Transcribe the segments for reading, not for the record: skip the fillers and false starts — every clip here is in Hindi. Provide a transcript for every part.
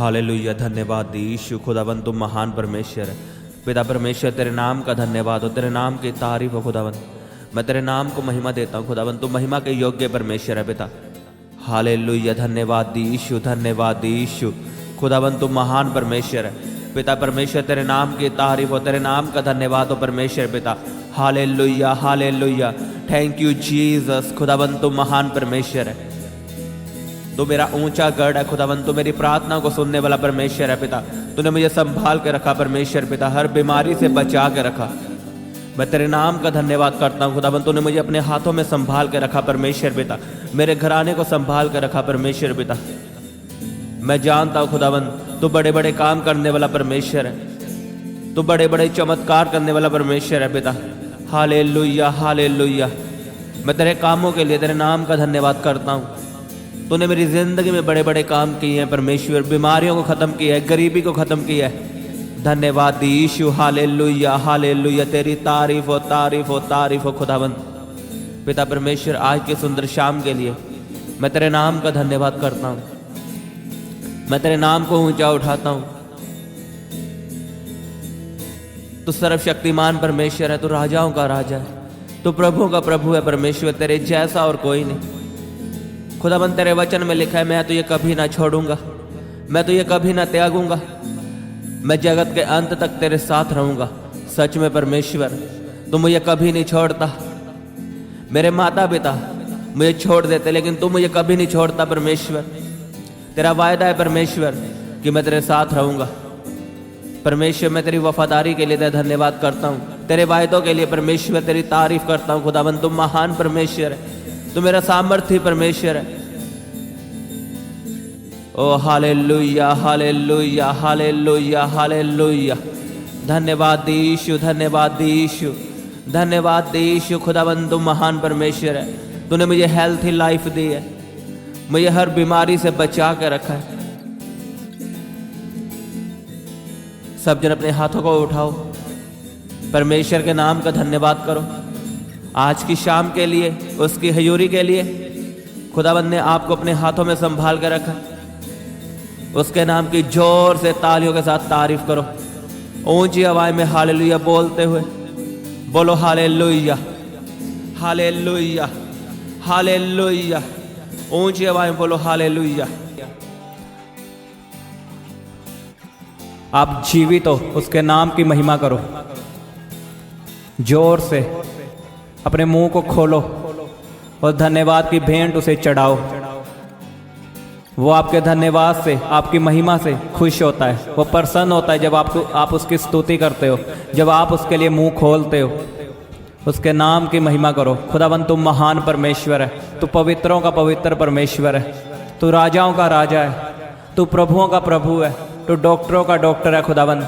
हालेलुया। धन्यवाद यीशु। खुदावन तुम महान परमेश्वर है। पिता परमेश्वर तेरे नाम का धन्यवाद हो, तेरे नाम की तारीफ हो खुदावन। मैं तेरे नाम को महिमा देता हूँ खुदावन, तुम महिमा के योग्य परमेश्वर है पिता। हालेलुया। धन्यवाद यीशु, धन्यवाद यीशु। खुदावन तुम महान परमेश्वर है पिता परमेश्वर, तेरे नाम की तारीफ हो, तेरे नाम का धन्यवाद हो परमेश्वर पिता। Hallelujah hallelujah. Thank you Jesus. खुदावन तुम महान परमेश्वर है, तू मेरा ऊंचा गढ़ है खुदावन, तू मेरी प्रार्थना को सुनने वाला परमेश्वर है पिता। तूने मुझे संभाल के रखा परमेश्वर पिता, हर बीमारी से बचा के रखा। मैं तेरे नाम का धन्यवाद करता हूँ खुदावन, तूने मुझे अपने हाथों में संभाल के रखा परमेश्वर पिता, मेरे घराने को संभाल के रखा परमेश्वर पिता। मैं जानता हूँ खुदावन तू बड़े बड़े काम करने वाला परमेश्वर है, तू बड़े बड़े चमत्कार करने वाला परमेश्वर है पिता। Hallelujah hallelujah. मैं तेरे कामों के लिए तेरे नाम का धन्यवाद करता हूँ। तूने मेरी ज़िंदगी में बड़े बड़े काम किए हैं परमेश्वर, बीमारियों को ख़त्म किया है, गरीबी को ख़त्म किया है। धन्यवाद यीशु। Hallelujah hallelujah. तेरी तारीफ हो तारीफ हो तारीफ हो खुदावन पिता परमेश्वर। आज के सुंदर शाम के लिए मैं तेरे नाम का धन्यवाद करता हूँ, मैं तेरे नाम को ऊंचा उठाता हूँ। तू सर्वशक्तिमान परमेश्वर है, तू राजाओं का राजा है, तू प्रभुओं का प्रभु है परमेश्वर, तेरे जैसा और कोई नहीं। खुदावन तेरे वचन में लिखा है मैं तुझे कभी ना छोड़ूंगा, मैं तुझे कभी ना त्यागूंगा, मैं जगत के अंत तक तेरे साथ रहूंगा। सच में परमेश्वर तू मुझे कभी नहीं छोड़ता। मेरे माता पिता मुझे छोड़ देते लेकिन तू मुझे कभी नहीं छोड़ता परमेश्वर। तेरा वायदा है परमेश्वर कि मैं तेरे साथ रहूंगा। परमेश्वर मैं तेरी वफादारी के लिए तेरा धन्यवाद करता हूँ, तेरे वायदों के लिए परमेश्वर तेरी तारीफ करता हूँ। खुदावन तुम महान परमेश्वर है, तू मेरा सामर्थ्य परमेश्वर है। ओ हालेलुया हालेलुया हालेलुया हालेलुया। धन्यवाद यीशु, धन्यवाद यीशु, धन्यवाद यीशु। खुदावन तुम महान परमेश्वर है, तूने मुझे हेल्थी लाइफ दी है, मुझे हर बीमारी से बचा के रखा है। सब जन अपने हाथों को उठाओ, परमेश्वर के नाम का धन्यवाद करो। आज की शाम के लिए, उसकी हजूरी के लिए खुदावंद ने आपको अपने हाथों में संभाल कर रखा। उसके नाम की जोर से तालियों के साथ तारीफ करो, ऊंची आवाज में हालेलुया बोलते हुए बोलो हालेलुया हालेलुया हालेलुया। ऊंची आवाज में बोलो हालेलुया। आप जीवित हो, उसके नाम की महिमा करो। जोर से अपने मुंह को खोलो और धन्यवाद की भेंट उसे चढ़ाओ। वो आपके धन्यवाद से, आपकी महिमा से खुश होता है, वो प्रसन्न होता है जब आप उसकी स्तुति करते हो, जब आप उसके लिए मुंह खोलते हो। उसके नाम की महिमा करो। खुदावन तुम महान परमेश्वर है, तू पवित्रों का पवित्र परमेश्वर है, तू राजाओं का राजा है, तू प्रभुओं का प्रभु है, तू डॉक्टरों का डॉक्टर है। खुदावन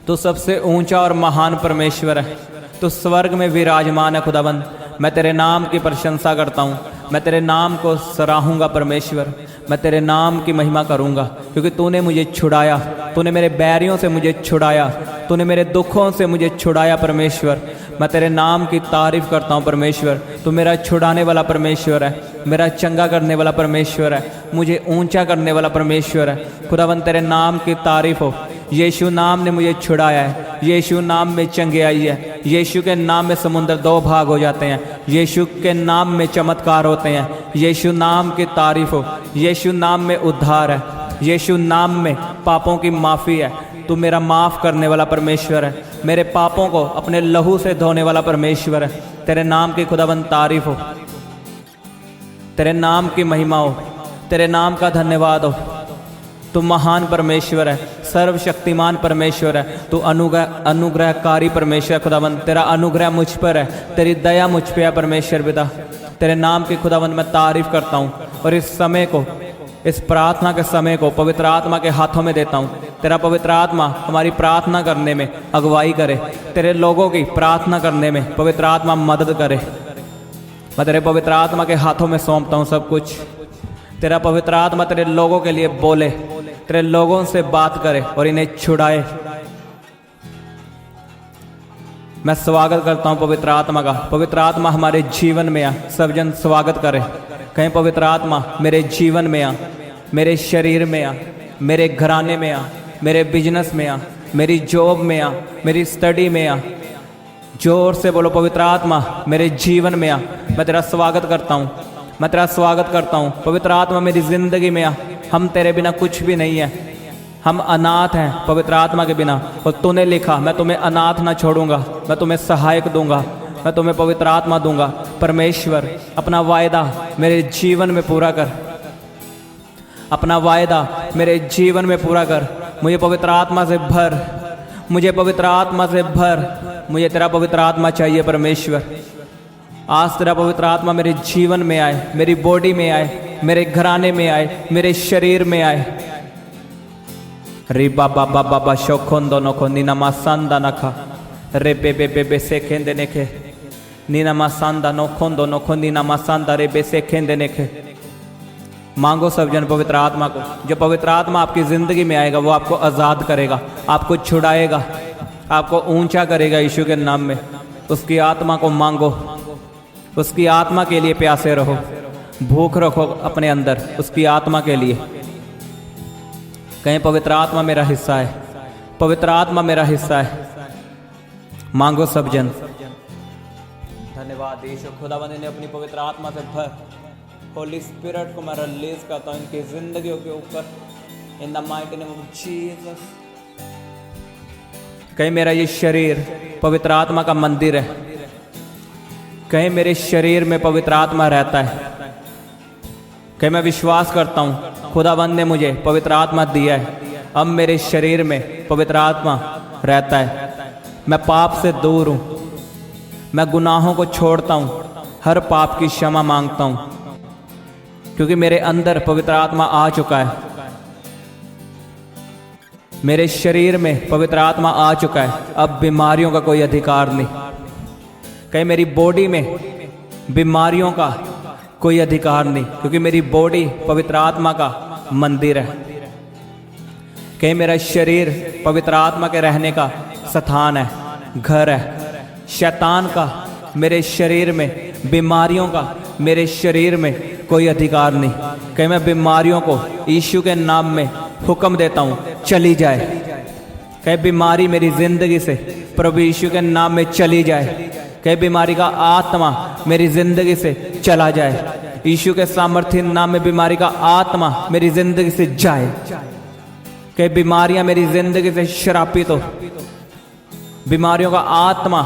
तू सबसे ऊंचा और महान परमेश्वर है, तू स्वर्ग में विराजमान है। खुदावन मैं तेरे नाम की प्रशंसा करता हूँ, मैं तेरे नाम को सराहूँगा परमेश्वर, मैं तेरे नाम की महिमा करूँगा क्योंकि तूने मुझे छुड़ाया, तूने मेरे बैरियों से मुझे छुड़ाया, तूने मेरे दुखों से मुझे छुड़ाया परमेश्वर। मैं तेरे नाम की तारीफ करता हूँ परमेश्वर। तू मेरा छुड़ाने वाला परमेश्वर है, मेरा चंगा करने वाला परमेश्वर है, मुझे ऊंचा करने वाला परमेश्वर है। खुदावन तेरे नाम की तारीफ हो। यीशु नाम ने मुझे छुड़ाया है, यीशु नाम में चंगाई है, यीशु के नाम में समुद्र दो भाग हो जाते हैं, यीशु के नाम में चमत्कार होते हैं। यीशु नाम की तारीफ हो। यीशु नाम में उद्धार है, यीशु नाम में पापों की माफ़ी है। तू मेरा माफ़ करने वाला परमेश्वर है, मेरे पापों को अपने लहू से धोने वाला परमेश्वर है। तेरे नाम की खुदाबंद तारीफ हो, तेरे नाम की महिमा हो, तेरे नाम का धन्यवाद हो। तू महान परमेश्वर है, सर्वशक्तिमान परमेश्वर है, तू अनुग्रहकारी परमेश्वर है। खुदावंद तेरा अनुग्रह मुझ पर है, तेरी दया मुझ पर है परमेश्वर पिता। तेरे नाम की खुदावंद मैं तारीफ करता हूँ और इस समय को, इस प्रार्थना के समय को पवित्र आत्मा के हाथों में देता हूँ। तेरा पवित्र आत्मा हमारी प्रार्थना करने में अगुवाई करे, तेरे लोगों की प्रार्थना करने में पवित्र आत्मा मदद करे। मैं तेरे पवित्र आत्मा के हाथों में सौंपता हूँ सब कुछ। तेरा पवित्र आत्मा तेरे लोगों के लिए बोले, तेरे लोगों से बात करे और इन्हें छुड़ाए। मैं स्वागत करता हूँ पवित्र आत्मा का। पवित्र आत्मा हमारे जीवन में आ, सब जन स्वागत करे। कहीं पवित्र आत्मा मेरे जीवन में आ, मेरे शरीर में आ, मेरे घराने में आ, मेरे बिजनेस में आ, मेरी जॉब में आ, मेरी स्टडी में आ। जोर से बोलो पवित्र आत्मा मेरे जीवन में आ। मैं तेरा स्वागत करता हूँ, मैं तेरा स्वागत करता हूँ। पवित्र आत्मा मेरी ज़िंदगी में आ। हम तेरे बिना कुछ भी नहीं है, हम अनाथ हैं पवित्र आत्मा के बिना। और तूने लिखा मैं तुम्हें अनाथ ना छोड़ूंगा, मैं तुम्हें सहायक दूंगा, मैं तुम्हें पवित्र आत्मा दूंगा। परमेश्वर अपना वायदा मेरे जीवन में पूरा कर, अपना वायदा मेरे जीवन में पूरा कर। मुझे पवित्र आत्मा से भर, मुझे पवित्र आत्मा से भर। मुझे तेरा पवित्र आत्मा चाहिए परमेश्वर। आज तेरा पवित्र आत्मा मेरे जीवन में आए, मेरी बॉडी में आए, मेरे घराने में आए, मेरे शरीर में आए। रे बाबा बाबा बा शोखोंदो नखो नीना मासांदा नखा रे बे बे से खेंदे नेखे नीना मासांदा नोखोंदो नखो नीना मासांदा रे बे से खेंदे नेखे। मांगो सब जन पवित्र आत्मा को। जो पवित्र आत्मा आपकी जिंदगी में आएगा वो आपको आज़ाद करेगा, आपको छुड़ाएगा, आपको ऊंचा करेगा यीशु के नाम में। उसकी आत्मा को मांगो, उसकी आत्मा के लिए प्यासे रहो, भूख रखो अपने अंदर उसकी आत्मा के लिए। कहीं पवित्र आत्मा मेरा हिस्सा है, पवित्र आत्मा मेरा हिस्सा है। मांगो सब जन। धन्यवाद यीशु, खुदावंद ने अपनी पवित्र आत्मा से भर। होली स्पिरिट को मैं रिलीज करता हूँ इनकी जिंदगियों के ऊपर इन the mighty name of Jesus. कहीं मेरा ये शरीर पवित्र आत्मा का मंदिर है, कहीं मेरे शरीर में पवित्र आत्मा रहता है। कहीं मैं विश्वास करता हूँ खुदावंद ने मुझे पवित्र आत्मा दिया है, अब मेरे शरीर में पवित्र आत्मा रहता है। मैं पाप से दूर हूँ, मैं गुनाहों को छोड़ता हूँ, हर पाप की क्षमा मांगता हूँ क्योंकि मेरे अंदर पवित्र आत्मा आ चुका है। मेरे शरीर में पवित्र आत्मा आ चुका है, अब बीमारियों का कोई अधिकार नहीं। कहीं मेरी बॉडी में बीमारियों का कोई अधिकार नहीं क्योंकि मेरी बॉडी पवित्र आत्मा का मंदिर है। कहीं मेरा शरीर पवित्र आत्मा के रहने का स्थान है, घर है। शैतान का मेरे शरीर में, बीमारियों का मेरे शरीर में कोई अधिकार नहीं। कहीं मैं बीमारियों को यीशु के नाम में हुक्म देता हूँ चली जाए। कहीं बीमारी मेरी जिंदगी से प्रभु यीशु के नाम में चली जाए। कहीं बीमारी का आत्मा मेरी जिंदगी से चला जाए। यीशु के सामर्थ्य नाम में बीमारी का आत्मा मेरी जिंदगी से जाए। कहीं बीमारियां मेरी जिंदगी से श्रापित हो, बीमारियों का आत्मा,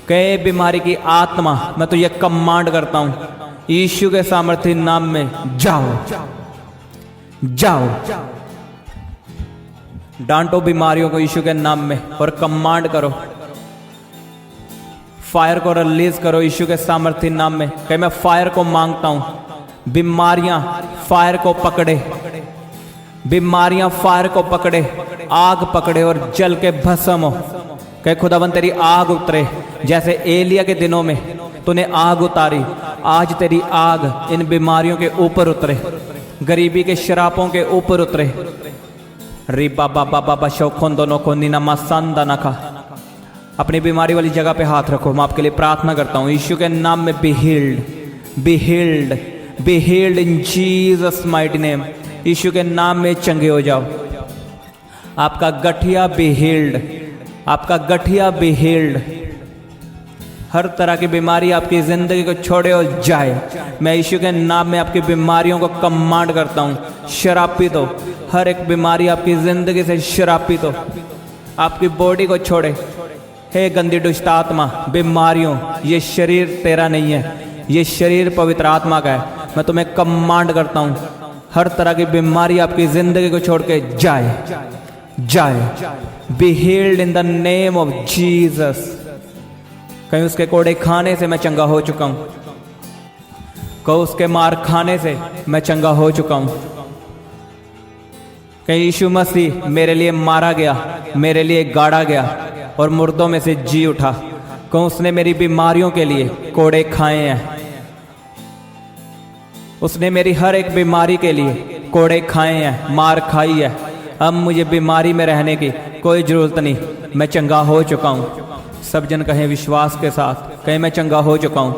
कई बीमारी की आत्मा मैं तो ये कमांड करता हूं यीशु के सामर्थ्य नाम में जाओ, जाओ। डांटो बीमारियों को यीशु के नाम में और कमांड करो, फायर को रिलीज करो यीशु के सामर्थ्य नाम में। कहीं मैं फायर को मांगता हूं, बीमारियां फायर को पकड़े, बीमारियां फायर को पकड़े, आग पकड़े और जल के भस्म हो। कहे खुदावन तेरी आग उतरे, जैसे एलिया के दिनों में तूने आग उतारी, आज तेरी आग इन बीमारियों के ऊपर उतरे, गरीबी के शरापों के ऊपर उतरे। री बाबा बाबा बा शौखों दोनों को नीना मासांदा नखा। अपनी बीमारी वाली जगह पे हाथ रखो। मैं आपके लिए प्रार्थना करता हूँ यीशु के नाम में be healed, be healed, be healed in Jesus mighty name. Yeshu के नाम में चंगे हो जाओ। आपका गठिया बी हील्ड, आपका गठिया बी हील्ड। हर तरह की बीमारी आपकी जिंदगी को छोड़े और जाए। मैं यीशु के नाम में आपकी बीमारियों को कमांड करता हूँ श्रापित हो। हर एक बीमारी आपकी जिंदगी से श्रापित हो, आपकी बॉडी को छोड़े। हे गंदी दुष्ट आत्मा, बीमारियों, ये शरीर तेरा नहीं है, ये शरीर पवित्र आत्मा का है। मैं तुम्हें कमांड करता हूँ हर तरह की बीमारी आपकी जिंदगी को छोड़ के जाए, जाए। B healed in the name of Jesus. कहीं उसके कोड़े खाने से मैं चंगा हो चुका हूं, कहीं उसके मार खाने से मैं चंगा हो चुका हूं। कहीं यीशु मसीह मेरे लिए मारा गया, मेरे लिए गाड़ा गया और मुर्दों में से जी उठा। कहीं उसने मेरी बीमारियों के लिए कोड़े खाए हैं, उसने मेरी हर एक बीमारी के लिए कोड़े खाए हैं, मार खाई है। अब मुझे बीमारी में रहने की कोई जरूरत नहीं, मैं चंगा हो चुका हूं। सब जन कहें विश्वास के साथ, कहें मैं चंगा हो चुका हूं,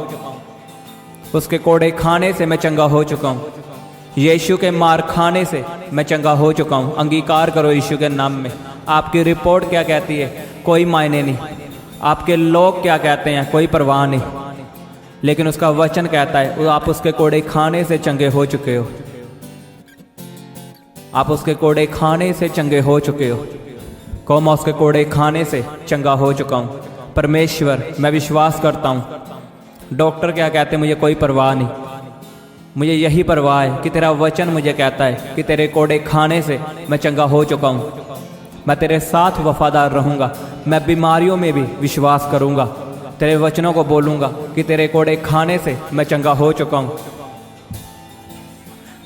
उसके कोड़े खाने से मैं चंगा हो चुका हूं। यीशु के मार खाने से मैं चंगा हो चुका हूँ। अंगीकार करो यीशु के नाम में। आपकी रिपोर्ट क्या कहती है कोई मायने नहीं, आपके लोग क्या कहते हैं कोई परवाह नहीं, लेकिन उसका वचन कहता है वो आप उसके कोड़े खाने से चंगे हो चुके हो। आप उसके कोड़े खाने से चंगे हो चुके हो। कहो मैं उसके कोड़े खाने से चंगा हो चुका हूँ। परमेश्वर मैं विश्वास करता हूँ, डॉक्टर क्या कहते हैं मुझे कोई परवाह नहीं, मुझे यही परवाह है कि तेरा वचन मुझे कहता है कि तेरे कोड़े खाने से मैं चंगा हो चुका हूँ। मैं तेरे साथ वफादार रहूँगा, मैं बीमारियों में भी विश्वास करूँगा, तेरे वचनों को बोलूँगा कि तेरे कोड़े खाने से मैं चंगा हो चुका हूँ।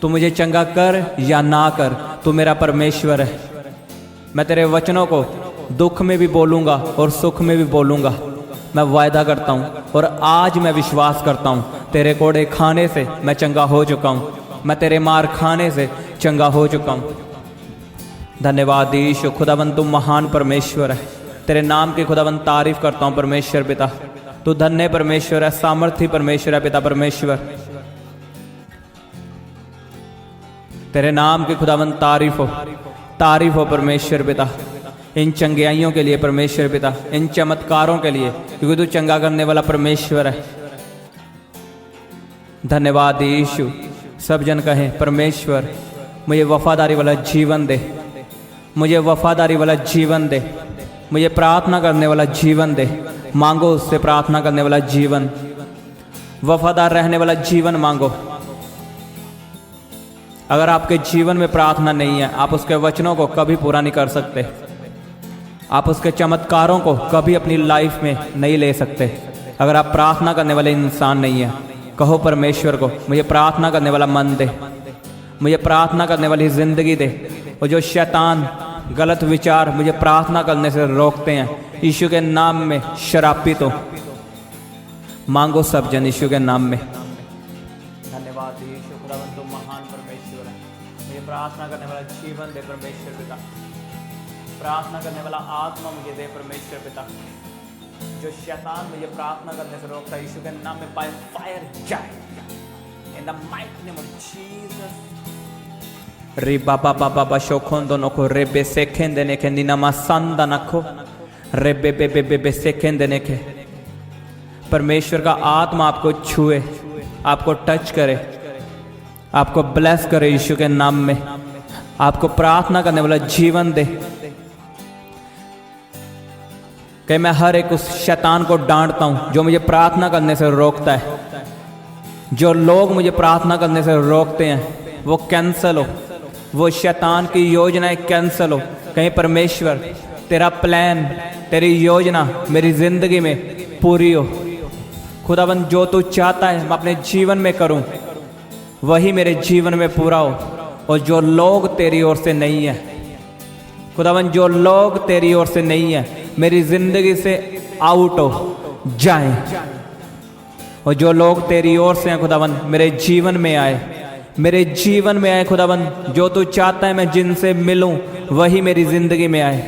तू मुझे चंगा कर या ना कर, तू मेरा परमेश्वर है। मैं तेरे वचनों को दुख में भी बोलूँगा और सुख में भी बोलूँगा। मैं वायदा करता हूँ और आज मैं विश्वास करता हूँ तेरे कोड़े खाने से मैं चंगा हो चुका हूँ, मैं तेरे मार खाने से चंगा हो चुका हूँ। धन्यवाद यीशु, खुदावंद तू महान परमेश्वर है। तेरे नाम की खुदावंद तारीफ करता हूँ परमेश्वर पिता। तू धन्य परमेश्वर है, सामर्थी परमेश्वर है पिता परमेश्वर। तेरे नाम की खुदावंद तारीफ हो परमेश्वर पिता, इन चंगाइयों के लिए परमेश्वर पिता, इन चमत्कारों के लिए, क्योंकि तू चंगा करने वाला परमेश्वर है। धन्यवाद यीशु। सब जन कहें परमेश्वर मुझे वफादारी वाला जीवन दे, मुझे वफादारी वाला जीवन दे, मुझे प्रार्थना करने वाला जीवन दे। मांगो उससे प्रार्थना करने वाला जीवन, वफादार रहने वाला जीवन मांगो। अगर आपके जीवन में प्रार्थना नहीं है, आप उसके वचनों को कभी पूरा नहीं कर सकते, आप उसके चमत्कारों को कभी अपनी लाइफ में नहीं ले सकते अगर आप प्रार्थना करने वाले इंसान नहीं हैं। कहो परमेश्वर को मुझे प्रार्थना करने वाला मन दे, मुझे प्रार्थना करने वाली ज़िंदगी दे। और जो शैतान गलत विचार मुझे प्रार्थना करने से रोकते हैं, यीशु के नाम में शरापित हो। मांगो सब जन यीशु के नाम में। धन्यवाद यीशु, खुदावंद तू महान परमेश्वर है। मुझे प्रार्थना करने वाला जीवन दे परमेश्वर पिता, प्रार्थना करने वाला आत्मा मुझे दे परमेश्वर पिता। जो शैतान मुझे प्रार्थना करने से रोकता है, यीशु के नाम में बाय फायर जाए, इन the mighty name of Jesus. रे बाबा बाबा बशोखोंदो नको रे बे सेखेंदे नेके निनामा संदा नको रे बे बे बे बे बे सेखेंदे नेके। परमेश्वर का आत्मा आपको छुए, आपको टच करे, आपको ब्लेस करे यीशु के नाम में, आपको प्रार्थना करने वाला जीवन दे। कि मैं हर एक उस शैतान को डांटता हूं जो मुझे प्रार्थना करने से रोकता है। जो लोग मुझे प्रार्थना करने से रोकते हैं वो कैंसल हो, वो शैतान की योजनाएं कैंसल हो। कहीं परमेश्वर तेरा प्लान, तेरी योजना मेरी जिंदगी में पूरी हो। खुदावंद जो तू चाहता है मैं अपने जीवन में करूं, वही मेरे जीवन में पूरा हो। और जो लोग तेरी ओर से नहीं है खुदावंद, जो लोग तेरी ओर से नहीं है मेरी जिंदगी से आउट हो जाएं। और जो लोग तेरी ओर से हैं खुदावंद मेरे जीवन में आए, मेरे जीवन में आए खुदावंद। जो तू चाहता है मैं जिनसे मिलूं वही मेरी जिंदगी में आए।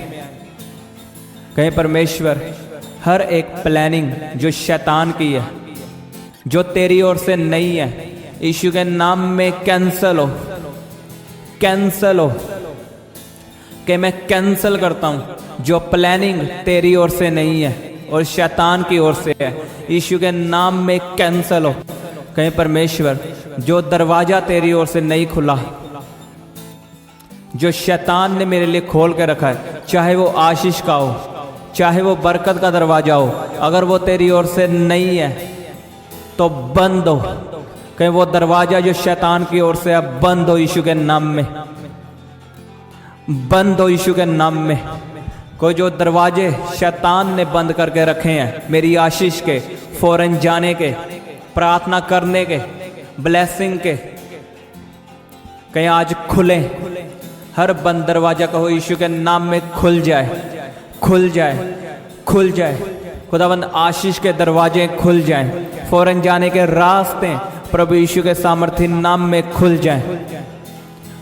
कहीं परमेश्वर हर एक प्लानिंग जो शैतान की है, जो तेरी ओर से नहीं है, यीशु के नाम में कैंसल हो, कैंसल हो। कि मैं कैंसल करता हूं जो प्लानिंग तेरी ओर से नहीं है और शैतान की ओर से है, यीशु के नाम में कैंसल हो। कहीं परमेश्वर जो दरवाजा तेरी ओर से नहीं खुला, जो शैतान ने मेरे लिए खोल के रखा है, चाहे वो आशीष का हो, चाहे वो बरकत का दरवाजा हो, अगर वो तेरी ओर से नहीं है तो बंद हो। कहीं वो दरवाजा जो शैतान की ओर से अब बंद हो यीशु के नाम में, बंद हो यीशु के नाम में। कोई जो दरवाजे शैतान ने बंद करके रखे हैं मेरी आशीष के, फौरन जाने के, प्रार्थना करने के, ब्लेसिंग के, कहीं आज खुले। हर बंद दरवाजा कहो यीशु के नाम में खुल जाए, खुल जाए, खुल जाए। खुदावंद आशीष के दरवाजे खुल जाएं, फौरन जाने के रास्ते प्रभु यीशु के सामर्थ्य नाम में खुल जाएं।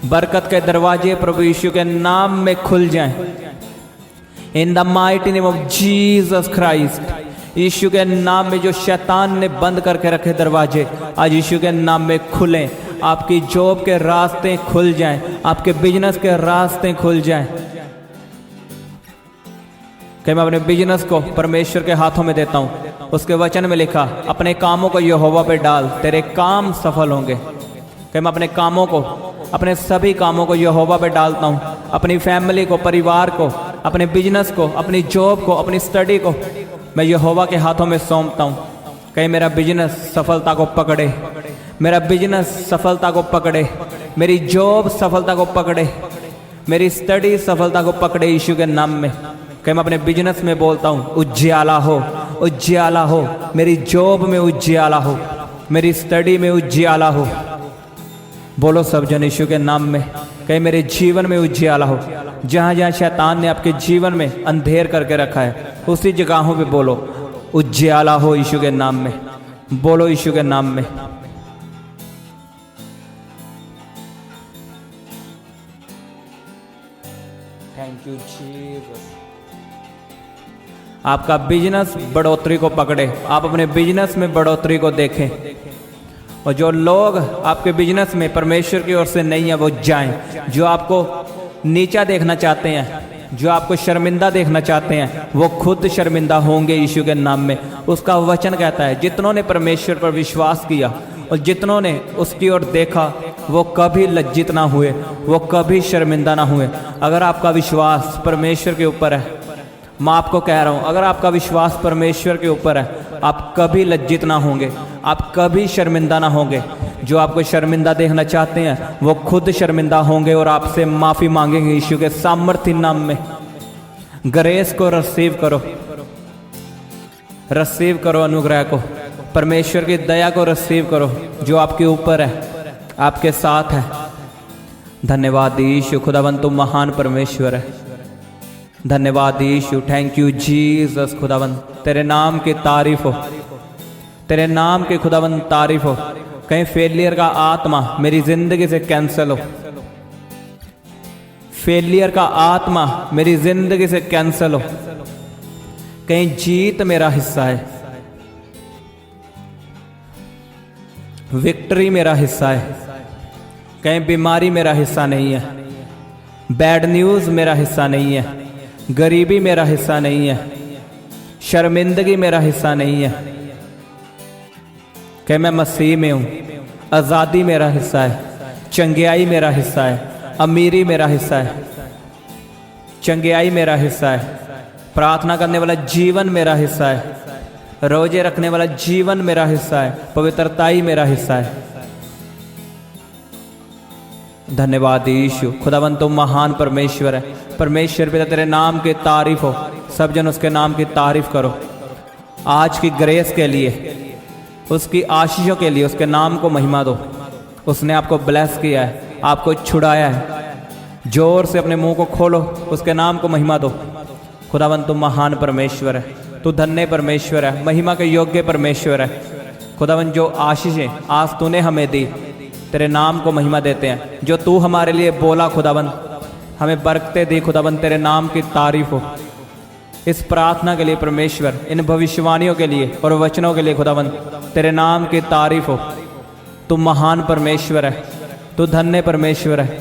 बरकत के दरवाजे प्रभु यीशु के नाम में खुल जाएं। In the mighty name of Jesus Christ. Yeshu के नाम में जो शैतान ने बंद करके रखे दरवाजे आज यीशु के नाम में खुलें, आपकी जॉब के रास्ते खुल जाएं, आपके बिजनेस के रास्ते खुल जाएं। कि मैं अपने बिजनेस को परमेश्वर के हाथों में देता हूँ। उसके वचन में लिखा, अपने कामों को यहोवा पे डाल, तेरे काम सफल होंगे। कि मैं अपने कामों को, अपने सभी कामों को यहोवा पे डालता हूँ। अपनी फैमिली को, परिवार को, अपने बिजनेस को, अपनी जॉब को, अपनी स्टडी को मैं यहोवा के हाथों में सौंपता हूँ। कहीं मेरा बिजनेस सफलता को पकड़े, मेरा बिजनेस सफलता को पकड़े, मेरी जॉब सफलता को पकड़े, मेरी स्टडी सफलता को पकड़े यीशु के नाम में। कहीं मैं अपने बिजनेस में बोलता हूँ, उज्ज्याला हो, उज्ज्याला हो, मेरी जॉब में उज्ज्याला हो, मेरी स्टडी में उज्ज्याला हो। बोलो सब जन यीशु के नाम में। कहीं मेरे जीवन में उज्ज्याला हो। जहाँ जहाँ शैतान ने आपके जीवन में अंधेर करके रखा है, उसी जगहों पे बोलो उज्ज्याला हो यीशु के नाम में। बोलो यीशु के नाम में। Thank you Jesus. आपका बिजनेस बढ़ोतरी को पकड़े, आप अपने बिजनेस में बढ़ोतरी को देखें, और जो लोग आपके बिजनेस में परमेश्वर की ओर से नहीं है वो जाएं। जो आपको नीचा देखना चाहते हैं, जो आपको शर्मिंदा देखना चाहते हैं, वो खुद शर्मिंदा होंगे यीशु के नाम में। उसका वचन कहता है, जितनों ने परमेश्वर पर विश्वास किया और जितनों ने उसकी ओर देखा, वो कभी लज्जित ना हुए, वो कभी शर्मिंदा ना हुए। अगर आपका विश्वास परमेश्वर के ऊपर है, मैं आपको कह रहा हूँ, अगर आपका विश्वास परमेश्वर के ऊपर है, आप कभी लज्जित ना होंगे, आप कभी शर्मिंदा ना होंगे। जो आपको शर्मिंदा देखना चाहते हैं वो खुद शर्मिंदा होंगे और आपसे माफ़ी मांगेंगे यीशु के सामर्थ्य नाम में। ग्रेस को रिसीव करो, रिसीव करो अनुग्रह को, परमेश्वर की दया को रिसीव करो जो आपके ऊपर है, आपके साथ है। धन्यवाद यीशु, खुदावन तुम महान परमेश्वर है। धन्यवाद यीशु, थैंक यू जीसस। खुदावन तेरे नाम की तारीफ हो, तेरे नाम की खुदावन तारीफ हो। कहीं फेलियर का आत्मा मेरी जिंदगी से कैंसिल हो, फेलियर का आत्मा मेरी जिंदगी से कैंसिल हो। कहीं जीत मेरा हिस्सा है, विक्ट्री मेरा हिस्सा है। कहीं बीमारी मेरा हिस्सा नहीं है, बैड न्यूज़ मेरा हिस्सा नहीं है, गरीबी मेरा हिस्सा नहीं है, शर्मिंदगी मेरा हिस्सा नहीं है। कि मैं मसीह में हूँ, आज़ादी मेरा हिस्सा है, चंगियाई मेरा हिस्सा है, अमीरी मेरा हिस्सा है, चंगियाई मेरा हिस्सा है, प्रार्थना करने वाला जीवन मेरा हिस्सा है, रोजे रखने वाला जीवन मेरा हिस्सा है, पवित्रताई मेरा हिस्सा है। धन्यवाद यीशु, खुदावन तुम महान परमेश्वर है। परमेश्वर पिता तेरे नाम की तारीफ हो, सब जन उसके नाम की तारीफ करो। आज की ग्रेस के लिए, उसकी आशीषों के लिए उसके नाम को महिमा दो। उसने आपको ब्लेस किया है, आपको छुड़ाया है। जोर से अपने मुंह को खोलो, उसके नाम को महिमा दो। खुदावन तुम महान परमेश्वर है, तू धन्य परमेश्वर है, महिमा के योग्य परमेश्वर है। खुदावन जो आशीषें आज तूने हमें दी, तेरे नाम को महिमा देते हैं। जो तू हमारे लिए बोला खुदावन, हमें बरकतें दी खुदावन, तेरे नाम की तारीफ हो। इस प्रार्थना के लिए परमेश्वर, इन भविष्यवाणियों के लिए और वचनों के लिए खुदावन तेरे नाम की तारीफ हो। तू महान परमेश्वर है, तू धन्य परमेश्वर है।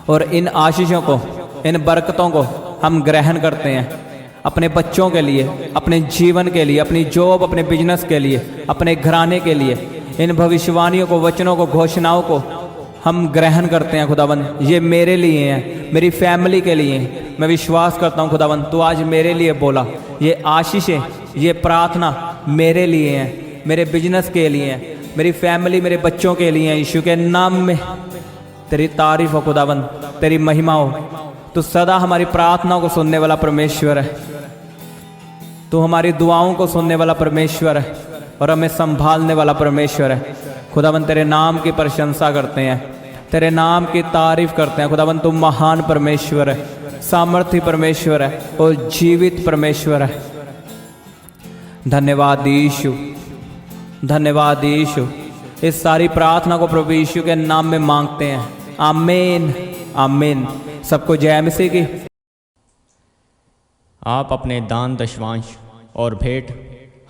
और इन आशीषों को, इन बरकतों को हम ग्रहण करते हैं अपने बच्चों के लिए, अपने जीवन के लिए, अपनी जॉब, अपने बिजनेस के लिए, अपने घराने के लिए। इन भविष्यवाणियों को, वचनों को, घोषणाओं को हम ग्रहण करते हैं खुदावन। ये मेरे लिए हैं, मेरी फैमिली के लिए हैं। मैं विश्वास करता हूँ खुदावन, तू आज मेरे लिए बोला। ये आशीषें, ये प्रार्थना मेरे लिए हैं, मेरे बिजनेस के लिए हैं, मेरी फैमिली, मेरे बच्चों के लिए हैं। यीशु के नाम में तेरी तारीफ हो खुदावन, तेरी महिमा हो। तू सदा हमारी प्रार्थनाओं को सुनने वाला परमेश्वर है, तू हमारी दुआओं को सुनने वाला परमेश्वर है और हमें संभालने वाला परमेश्वर है। खुदावन तेरे नाम की प्रशंसा करते हैं, तेरे नाम की तारीफ करते हैं। खुदावन तुम महान परमेश्वर है, सामर्थी परमेश्वर है और जीवित परमेश्वर है। धन्यवाद यीशु, धन्यवाद यीशु। इस सारी प्रार्थना को प्रभु यीशु के नाम में मांगते हैं। आमीन, आमीन। सबको जय मसीह की। आप अपने दान दशवांश और भेंट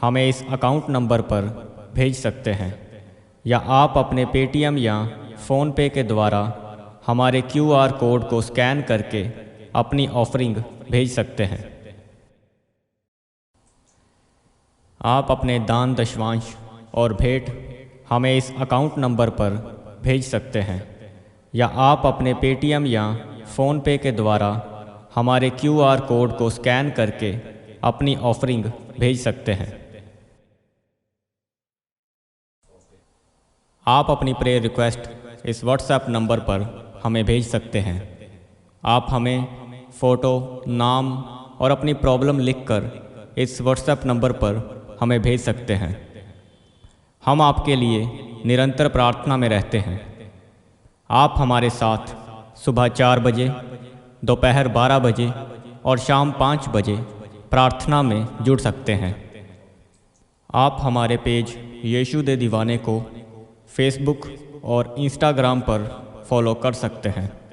हमें इस अकाउंट नंबर पर भेज सकते हैं, या आप अपने पेटीएम या फ़ोनपे के द्वारा हमारे QR कोड को स्कैन करके अपनी ऑफरिंग भेज सकते हैं। आप अपने दान दशवांश और भेंट हमें इस अकाउंट नंबर पर भेज सकते हैं या आप अपने पेटीएम या फ़ोनपे के द्वारा हमारे QR कोड को स्कैन करके अपनी ऑफरिंग भेज सकते हैं। आप अपनी प्रेयर रिक्वेस्ट इस व्हाट्सएप नंबर पर हमें भेज सकते हैं। आप हमें फ़ोटो, नाम और अपनी प्रॉब्लम लिखकर इस व्हाट्सएप नंबर पर हमें भेज सकते हैं। हम आपके लिए निरंतर प्रार्थना में रहते हैं। आप हमारे साथ सुबह 4 बजे, दोपहर 12 बजे और शाम 5 बजे प्रार्थना में जुड़ सकते हैं। आप हमारे पेज यीशु दे दीवाने को फेसबुक और इंस्टाग्राम पर फॉलो कर सकते हैं।